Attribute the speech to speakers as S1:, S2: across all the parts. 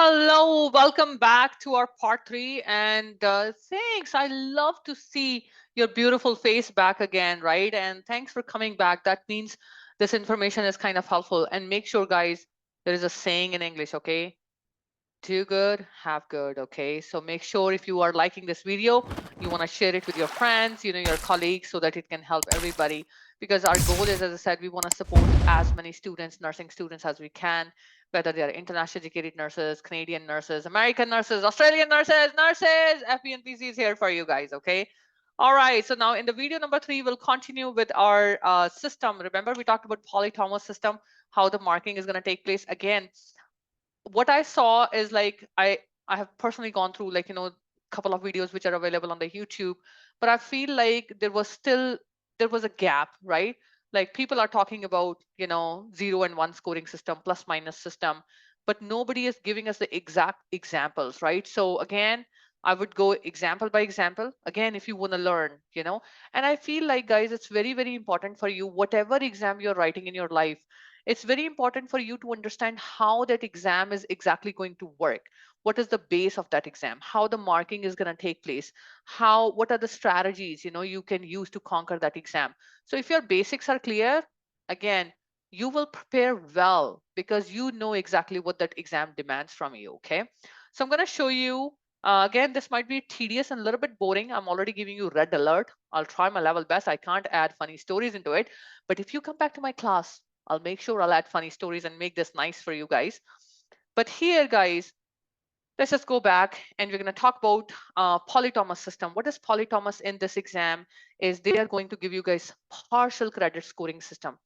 S1: Hello, welcome back to our part 3. And thanks. I love to see your beautiful face back again, right? And thanks for coming back. That means this information is kind of helpful. And make sure, guys, there is a saying in English, okay? Do good, have good, okay? So make sure if you are liking this video, you want to share it with your friends, your colleagues, so that it can help everybody. Because our goal is, as I said, we want to support as many students, nursing students as we can, whether they are international educated nurses, Canadian nurses, American nurses, Australian nurses, FBNPC is here for you guys, okay? All right, so now in the video number 3, we'll continue with our system. Remember, we talked about Polytoma System, how the marking is going to take place. Again, what I saw is like I have personally gone through like a couple of videos which are available on the YouTube, but I feel like there was a gap, right? Like people are talking about 0 and 1 scoring system, plus minus system, but nobody is giving us the exact examples, right? So again, I would go example by example again if you want to learn, and I feel like, guys, it's very, very important for you, whatever exam you're writing in your life, it's very important for you to understand how that exam is exactly going to work. What is the base of that exam? How the marking is going to take place? What are the strategies you can use to conquer that exam? So if your basics are clear, again, you will prepare well because you know exactly what that exam demands from you. Okay, so I'm going to show you. Again, this might be tedious and a little bit boring. I'm already giving you red alert. I'll try my level best. I can't add funny stories into it. But if you come back to my class, I'll make sure I'll add funny stories and make this nice for you guys. But here, guys, let's just go back and we're going to talk about Polytoma System. What is Polytoma in this exam is they are going to give you guys partial credit scoring system.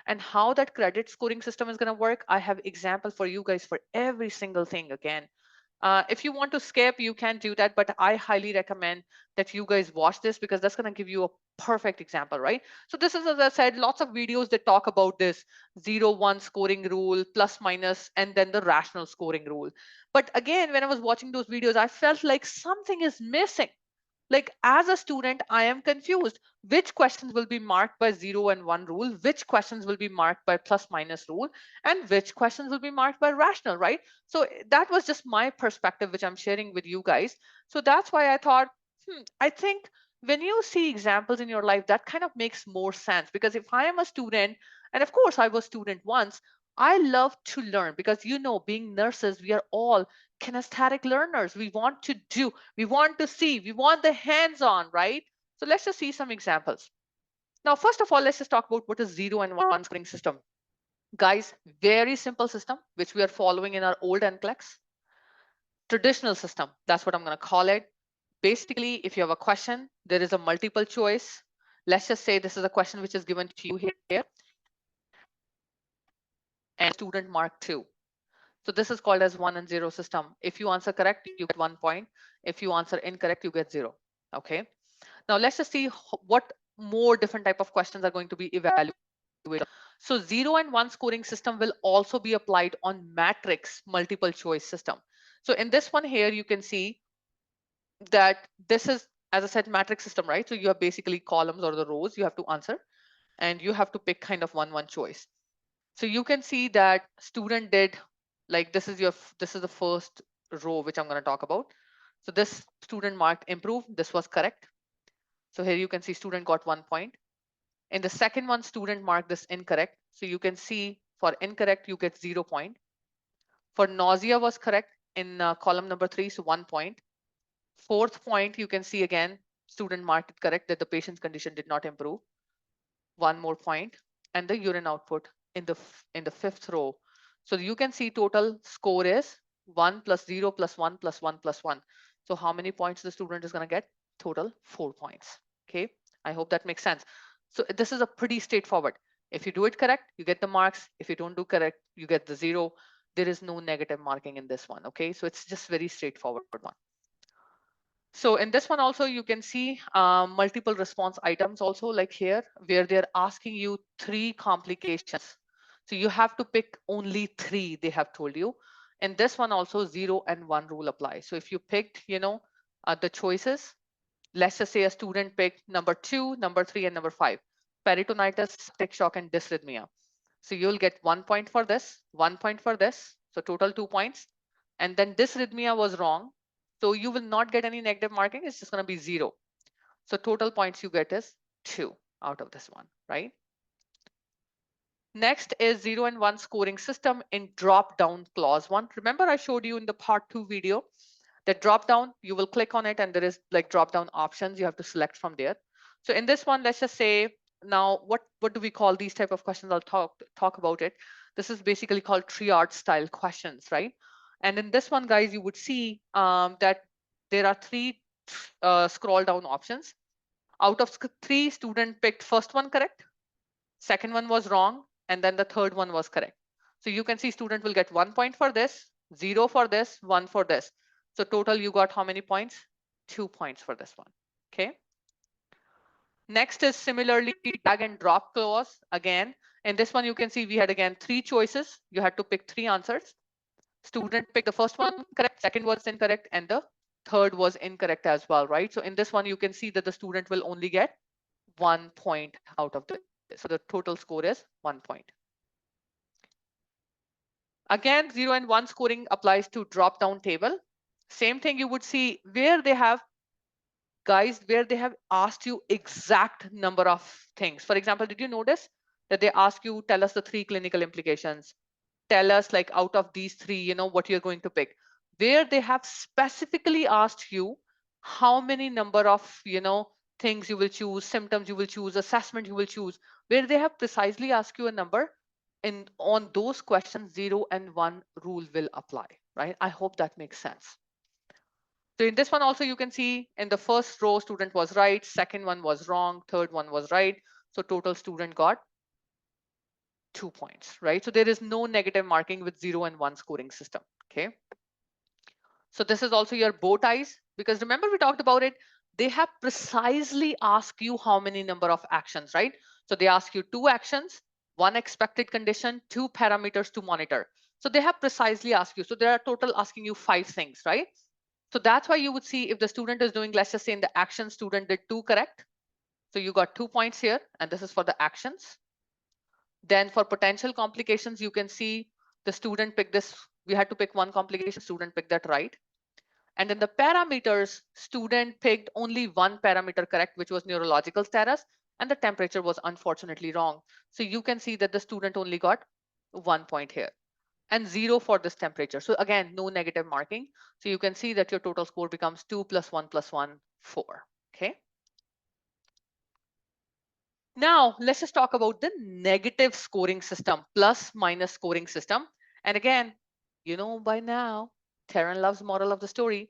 S1: And how that credit scoring system is going to work, I have example for you guys for every single thing again. If you want to skip, you can do that, but I highly recommend that you guys watch this because that's going to give you a perfect example, right? So this is, as I said, lots of videos that talk about this 0-1 scoring rule, plus minus, and then the rational scoring rule. But again, when I was watching those videos, I felt like something is missing. Like as a student, I am confused. Which questions will be marked by 0 and 1 rule? Which questions will be marked by plus minus rule? And which questions will be marked by rational, right? So that was just my perspective, which I'm sharing with you guys. So that's why I thought, I think when you see examples in your life, that kind of makes more sense. Because if I am a student, and of course I was student once, I love to learn because being nurses, we are all kinesthetic learners. We want to do, we want to see, we want the hands-on, right? So let's just see some examples. Now, first of all, let's just talk about what is 0 and 1 scoring system. Guys, very simple system, which we are following in our old NCLEX. Traditional system, that's what I'm going to call it. Basically, if you have a question, there is a multiple choice. Let's just say this is a question which is given to you here. And student mark 2. So this is called as 1 and 0 system. If you answer correct, you get 1 point. If you answer incorrect, you get 0. Okay. Now let's just see what more different type of questions are going to be evaluated. So 0 and 1 scoring system will also be applied on matrix multiple choice system. So in this one here, you can see that this is, as I said, matrix system, right? So you have basically columns or the rows you have to answer, and you have to pick kind of one choice. So you can see that student did, like this is the first row which I'm going to talk about. So this student marked improve. This was correct. So here you can see student got 1 point. In the second one, student marked this incorrect. So you can see for incorrect, you get 0 point. For nausea was correct in column number 3, so 1 point. Fourth point, you can see again, student marked it correct that the patient's condition did not improve. 1 more point. And the urine output in the fifth row. So you can see total score is 1 plus 0 plus 1 plus 1 plus 1. So how many points the student is going to get? Total 4 points. Okay, I hope that makes sense. So this is a pretty straightforward. If you do it correct, you get the marks. If you don't do correct, you get the 0. There is no negative marking in this one. Okay, so it's just very straightforward one. So in this one also, you can see multiple response items also, like here, where they're asking you 3 complications. So you have to pick only 3, they have told you. And this one also 0 and 1 rule apply. So if you picked, the choices, let's just say a student picked number 2, number 3, and number 5, peritonitis, septic shock, and dysrhythmia. So you'll get 1 point for this, 1 point for this. So total 2 points. and then dysrhythmia was wrong. So you will not get any negative marking. It's just going to be 0. So total points you get is 2 out of this one, right? Next is 0 and 1 scoring system in drop down clause 1. Remember I showed you in the part 2 video that drop down, you will click on it and there is like drop down options. You have to select from there. So in this one, let's just say now what do we call these type of questions? I'll talk about it. This is basically called triad style questions, right? And in this one, guys, you would see that there are 3 scroll down options. Out of 3, student picked first one correct, second one was wrong, and then the third one was correct. So you can see student will get 1 point for this, 0 for this, 1 for this. So total you got how many points? 2 points for this one. Okay. Next is similarly drag and drop clause. Again, in this one you can see we had again 3 choices. You had to pick 3 answers. Student picked the first one correct, second was incorrect, and the third was incorrect as well, right? So in this one you can see that the student will only get 1 point out of this. So the total score is 1 point. Again, 0 and 1 scoring applies to drop down table. Same thing you would see where they have, guys, where they have asked you exact number of things. For example, did you notice that they ask you, tell us the 3 clinical implications? Tell us like out of these 3, you know, what you're going to pick. Where they have specifically asked you how many number of, you know, things you will choose, symptoms you will choose, assessment you will choose, where they have precisely asked you a number, and on those questions, 0 and 1 rule will apply, right? I hope that makes sense. So in this one also, you can see in the first row, student was right, second one was wrong, third one was right. So total student got 2 points, right? So there is no negative marking with 0 and 1 scoring system, okay? So this is also your bow ties, because remember we talked about it. They have precisely asked you how many number of actions, right? So they ask you 2 actions, 1 expected condition, 2 parameters to monitor. So they have precisely asked you. So they are total asking you 5 things, right? So that's why you would see if the student is doing, let's just say in the action, student did 2 correct. So you got 2 points here, and this is for the actions. Then for potential complications, you can see the student picked this. We had to pick 1 complication, student picked that right. And in the parameters, student picked only 1 parameter correct, which was neurological status, and the temperature was unfortunately wrong. So you can see that the student only got 1 point here and 0 for this temperature. So again, no negative marking. So you can see that your total score becomes 2 + 1 + 1, 4. Okay. Now let's just talk about the negative scoring system, plus minus scoring system. And again, you know by now, Theron loves moral of the story.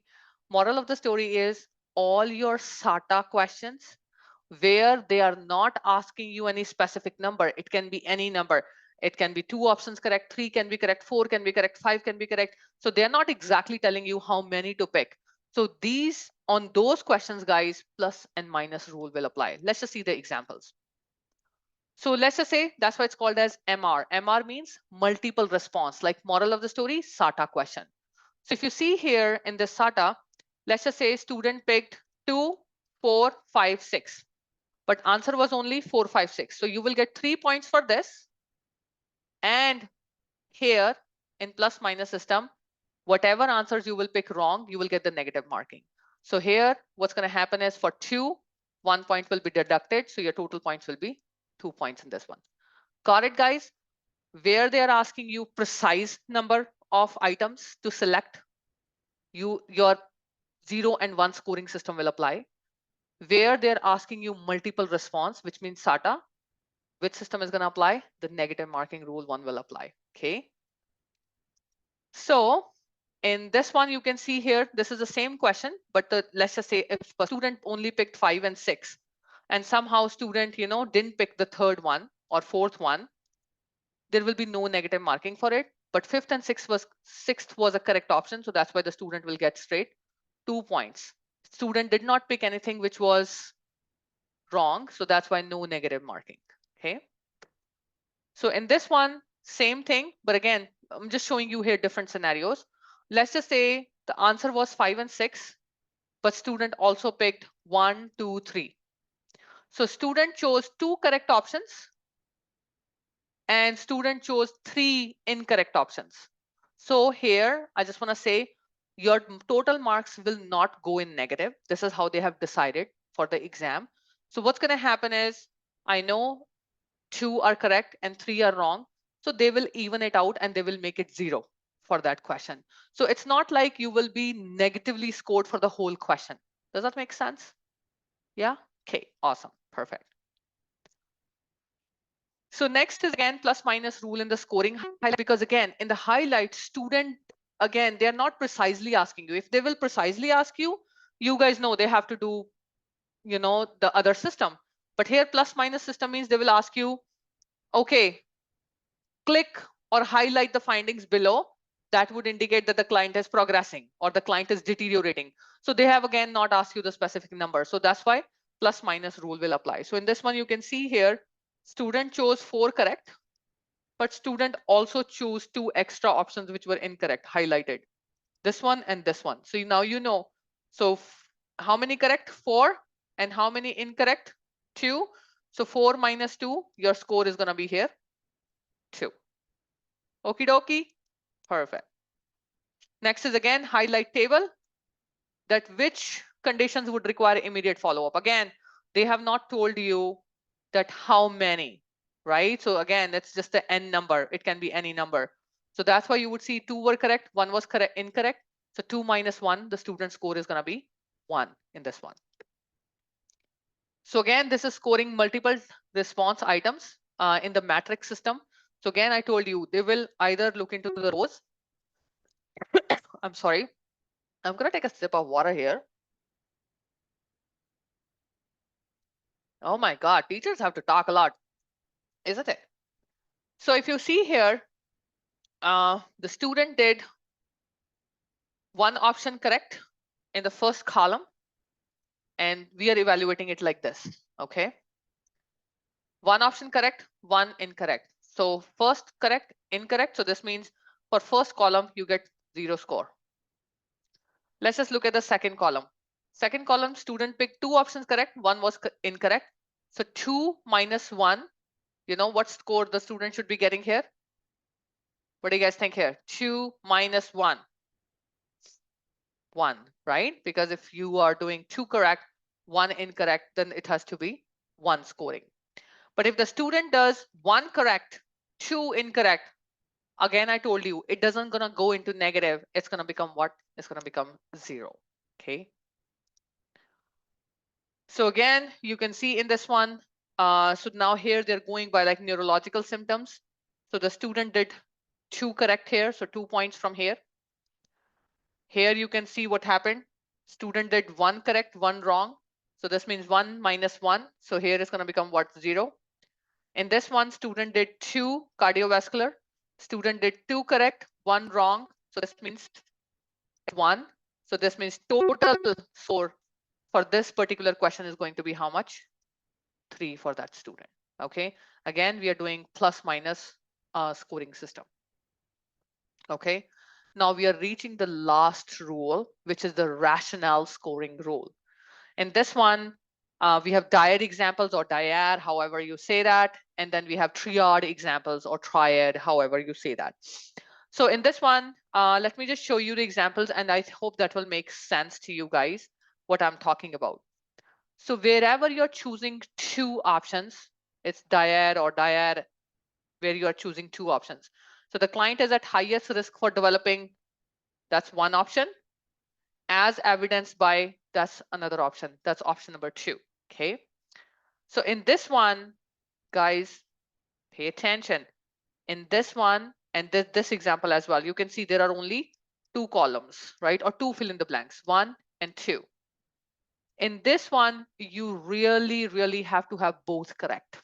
S1: Moral of the story is all your SATA questions where they are not asking you any specific number. It can be any number. It can be 2 options correct, 3 can be correct, 4 can be correct, 5 can be correct. So they're not exactly telling you how many to pick. So these, on those questions, guys, plus and minus rule will apply. Let's just see the examples. So let's just say that's why it's called as MR. MR means multiple response, like moral of the story, SATA question. So if you see here in this SATA, let's just say student picked 2, 4, 5, 6, but answer was only 4, 5, 6. So you will get 3 points for this. And here in plus minus system, whatever answers you will pick wrong, you will get the negative marking. So here, what's going to happen is for 2, 1 point will be deducted. So your total points will be 2 points in this one. Got it, guys? Where they are asking you precise number of items to select, your 0 and 1 scoring system will apply. Where they're asking you multiple response, which means SATA, which system is going to apply? The negative marking rule 1 will apply. Okay. So in this one, you can see here, this is the same question, but let's just say if a student only picked 5 and 6, and somehow student, you know, didn't pick the third one or fourth one, there will be no negative marking for it. But fifth and sixth was a correct option. So that's why the student will get straight 2 points. Student did not pick anything which was wrong. So that's why no negative marking. Okay. So in this one, same thing. But again, I'm just showing you here different scenarios. Let's just say the answer was 5 and 6, but student also picked 1, 2, 3. So student chose 2 correct options and student chose 3 incorrect options. So here, I just want to say your total marks will not go in negative. This is how they have decided for the exam. So what's going to happen is, I know 2 are correct and 3 are wrong. So they will even it out and they will make it 0 for that question. So it's not like you will be negatively scored for the whole question. Does that make sense? Yeah. Okay. Awesome. Perfect. So next is again plus minus rule in the scoring highlight, because again in the highlight student, again they're not precisely asking you. If they will precisely ask you, you guys know they have to do, you know, the other system. But here plus minus system means they will ask you, okay, click or highlight the findings below that would indicate that the client is progressing or the client is deteriorating. So they have again not asked you the specific number. So that's why plus minus rule will apply. So in this one, you can see here, student chose 4 correct, but student also chose 2 extra options which were incorrect, highlighted. This one and this one. So now you know. So how many correct? 4. And how many incorrect? 2. So 4 minus 2, your score is going to be here, 2. Okie dokie. Perfect. Next is again highlight table, that which conditions would require immediate follow-up. Again, they have not told you that how many, right? So again, it's just the n number. It can be any number. So that's why you would see 2 were correct, 1 was correct, incorrect. So 2 minus 1, the student score is going to be 1 in this one. So again, this is scoring multiple response items in the matrix system. So again, I told you they will either look into the rows. I'm sorry. I'm going to take a sip of water here. Oh my God, teachers have to talk a lot, isn't it? So if you see here, the student did 1 option correct in the first column, and we are evaluating it like this, okay? 1 option correct, 1 incorrect. So first correct, incorrect. So this means for first column, you get 0 score. Let's just look at the second column. Second column, student picked 2 options correct, 1 was incorrect. So 2 minus 1, you know what score the student should be getting here? What do you guys think here? 2 minus 1. 1, right? Because if you are doing 2 correct, 1 incorrect, then it has to be 1 scoring. But if the student does 1 correct, 2 incorrect, again, I told you, it doesn't gonna go into negative. It's gonna become what? It's gonna become 0, okay? So again, you can see in this one, so now here they're going by like neurological symptoms. So the student did 2 correct here, so 2 points from here. Here you can see what happened. Student did 1 correct, 1 wrong. So this means 1 minus 1. So here is going to become what? 0. In this one, student did 2 cardiovascular. Student did 2 correct, 1 wrong. So this means 1. So this means total score for this particular question is going to be how much? 3 for that student. Okay. Again, we are doing plus minus scoring system. Okay. Now we are reaching the last rule, which is the rationale scoring rule. In this one, we have dyad examples or dyad, however you say that. And then we have triad examples or triad, however you say that. So in this one, let me just show you the examples, and I hope that will make sense to you guys what I'm talking about. So wherever you're choosing 2 options, it's dyad or dyad, where you are choosing 2 options. So the client is at highest risk for developing, that's 1 option. As evidenced by, that's another option. That's option number 2. Okay. So in this one, guys, pay attention. In this one and this example as well, you can see there are only 2 columns, right? Or 2 fill in the blanks, 1 and 2. In this one, you really have to have both correct.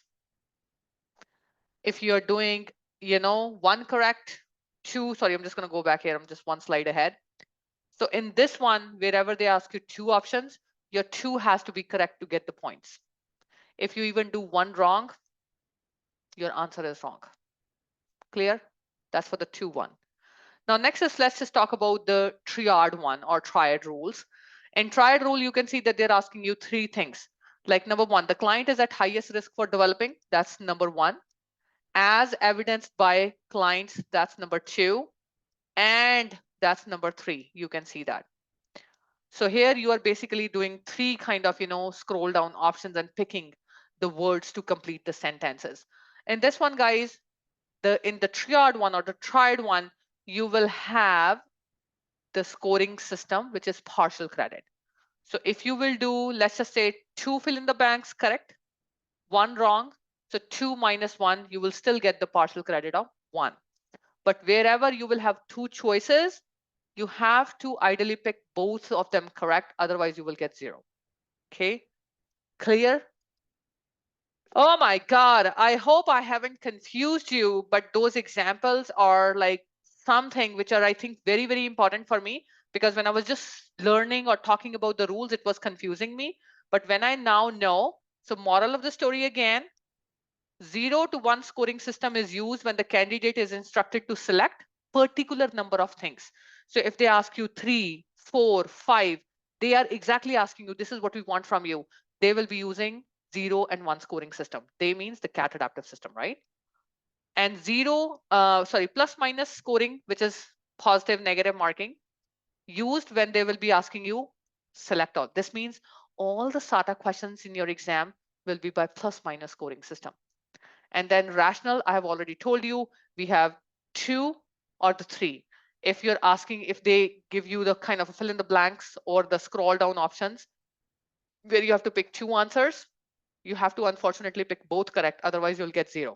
S1: If you're doing, you know, 1 correct, 2, sorry, I'm just going to go back here. I'm just 1 slide ahead. So in this one, wherever they ask you 2 options, your 2 has to be correct to get the points. If you even do 1 wrong, your answer is wrong. Clear? That's for the 2 one. Now next is, let's just talk about the triad one or triad rules. In triad rule, you can see that they're asking you 3 things. Like number 1, the client is at highest risk for developing. That's number 1. As evidenced by clients, that's number 2. And that's number 3. You can see that. So here you are basically doing 3 kind of, scroll down options and picking the words to complete the sentences. And this one, guys, in the triad one or the triad one, you will have the scoring system, which is partial credit. So if you will do, let's just say 2 fill in the blanks correct, 1 wrong. So 2 minus 1, you will still get the partial credit of 1. But wherever you will have 2 choices, you have to ideally pick both of them correct. Otherwise, you will get 0. Okay, clear? Oh my God, I hope I haven't confused you, but those examples are like something which are, I think, very, very important for me, because when I was just learning or talking about the rules, it was confusing me. But when I now know, so moral of the story again, 0 to 1 scoring system is used when the candidate is instructed to select particular number of things. So if they ask you 3, 4, 5, they are exactly asking you, this is what we want from you. They will be using 0 and 1 scoring system. They means the CAT adaptive system, right? And plus minus scoring, which is positive, negative marking, used when they will be asking you select all. This means all the SATA questions in your exam will be by plus minus scoring system. And then rational, I have already told you, we have 2 or the 3. If you're asking, if they give you the kind of fill in the blanks or the scroll down options where you have to pick 2 answers, you have to unfortunately pick both correct. Otherwise, you'll get 0.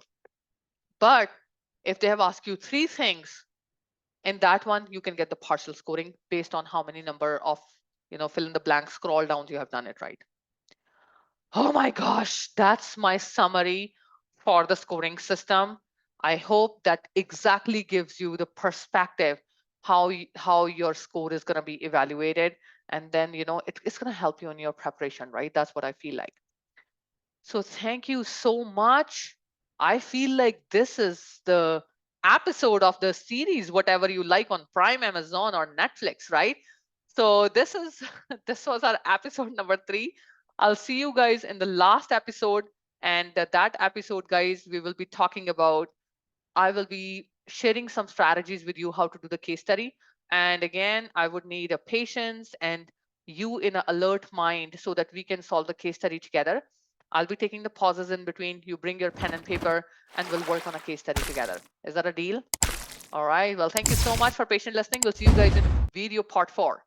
S1: But if they have asked you 3 things, in that one, you can get the partial scoring based on how many number of, fill in the blank scroll downs you have done it right. Oh my gosh, that's my summary for the scoring system. I hope that exactly gives you the perspective how your score is going to be evaluated. And then, it's going to help you in your preparation, right? That's what I feel like. So thank you so much. I feel like this is the episode of the series, whatever you like on Prime, Amazon, or Netflix, right? So this was our episode number 3. I'll see you guys in the last episode. And that episode, guys, we will be talking about, I will be sharing some strategies with you how to do the case study. And again, I would need a patience and you in an alert mind so that we can solve the case study together. I'll be taking the pauses in between. You bring your pen and paper and we'll work on a case study together. Is that a deal? All right. Well, thank you so much for patient listening. We'll see you guys in video part 4.